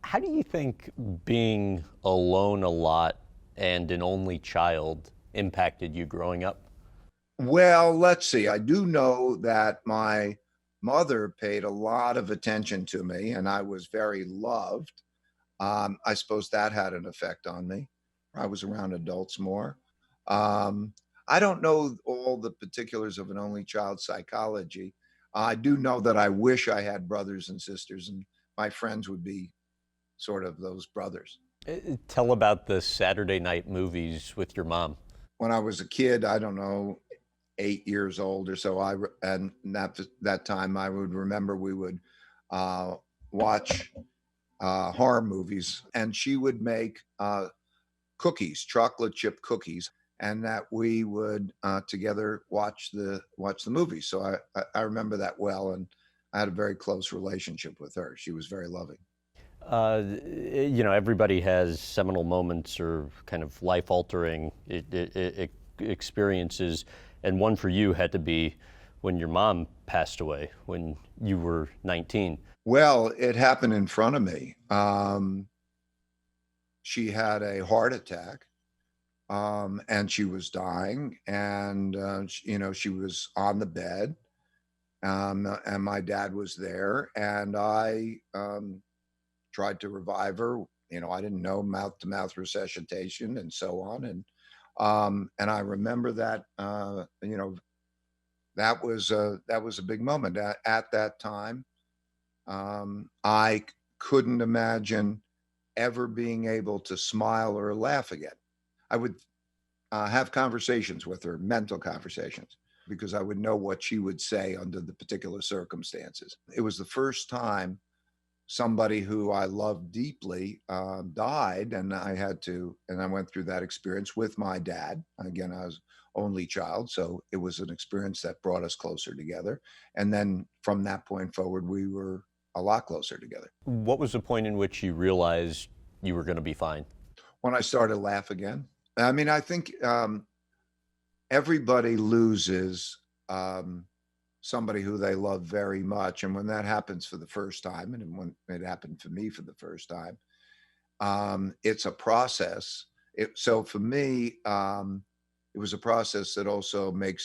How do you think being alone a lot and an only child impacted you growing up? Well, let's see. I do know that my mother paid a lot of attention to me and I was very loved. I suppose that had an effect on me. I was around adults more. Um, I don't know all the particulars of an only child psychology. I do know that I wish I had brothers and sisters, and my friends would be sort of those brothers. Tell about the Saturday night movies with your mom. When I was a kid, I don't know, 8 years old or so. And that time I would remember we would uh, watch horror movies, and she would make cookies, chocolate chip cookies, and that we would together watch the movie. So I remember that well, and I had a very close relationship with her. She was very loving. Everybody has seminal moments or kind of life-altering experiences, and one for you had to be when your mom passed away when you were 19. Well, it happened in front of me. She had a heart attack, and she was dying, and she was on the bed, and my dad was there, and I tried to revive her. I didn't know mouth to mouth resuscitation and so on, and I remember that that was a big moment at that time. I couldn't imagine ever being able to smile or laugh again. I would have conversations with her, mental conversations, because I would know what she would say under the particular circumstances. It was the first time somebody who I loved deeply died, and I went through that experience with my dad. Again, I was only child, so it was an experience that brought us closer together. And then from that point forward, we were a lot closer together. What was the point in which you realized you were going to be fine? When I started to laugh again, I mean, I think everybody loses somebody who they love very much. And when that happens for the first time, and when it happened for me for the first time, it's a process. So for me, it was a process that also made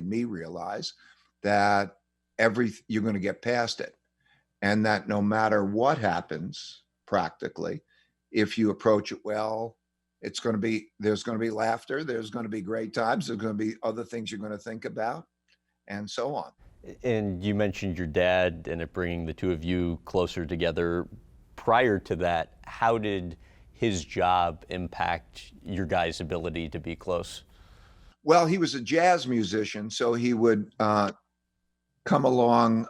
me realize that you're going to get past it. And that no matter what happens practically, if you approach it well, there's going to be laughter, there's going to be great times, there's going to be other things you're going to think about, and so on. And you mentioned your dad and it bringing the two of you closer together. Prior to that, how did his job impact your guys' ability to be close? Well, he was a jazz musician, so he would come along.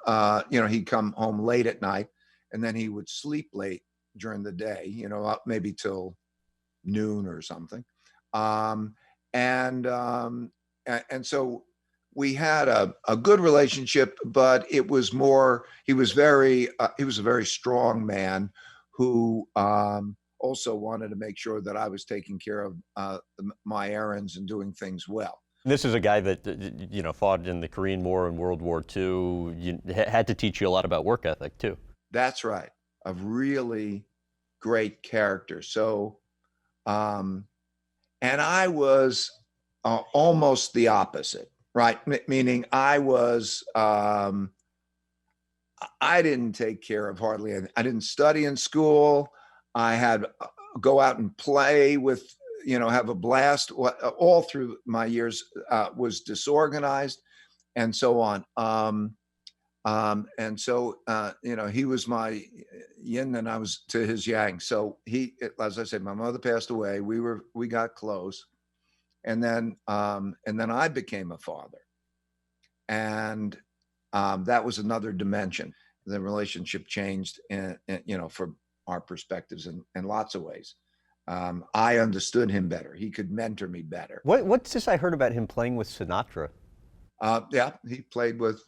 He'd come home late at night, and then he would sleep late during the day. Up maybe till noon or something. Um, and so we had a good relationship, but it was more. He was a very strong man who also wanted to make sure that I was taking care of my errands and doing things well. This is a guy that fought in the Korean War and World War II. Had to teach you a lot about work ethic too. That's right. A really great character. So, and I was almost the opposite, right? Meaning I didn't take care of hardly anything. I didn't study in school. I had go out and play with, have a blast. All through my years was disorganized and so on. And so, he was my yin and I was to his yang. So as I said, my mother passed away. We got close, and then I became a father, and that was another dimension. The relationship changed, from our perspectives in lots of ways. I understood him better. He could mentor me better. What's this I heard about him playing with Sinatra? Yeah, he played with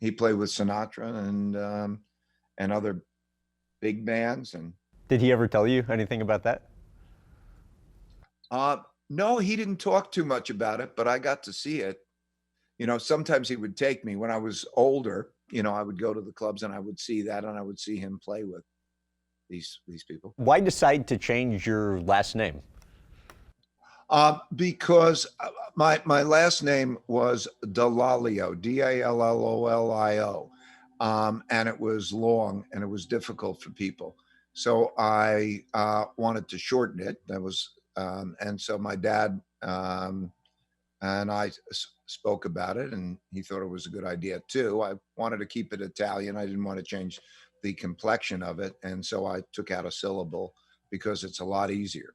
Sinatra and other big bands. And Did he ever tell you anything about that? no, he didn't talk too much about it, but I got to see it. Sometimes he would take me when I was older. I would go to the clubs and I would see that, and I would see him play with these people. Why decide to change your last name? Because my last name was Dalio, Dallolio, and it was long and it was difficult for people. So I wanted to shorten it. And so my dad and I spoke about it, and he thought it was a good idea too. I wanted to keep it Italian. I didn't want to change the complexion of it, and so I took out a syllable because it's a lot easier.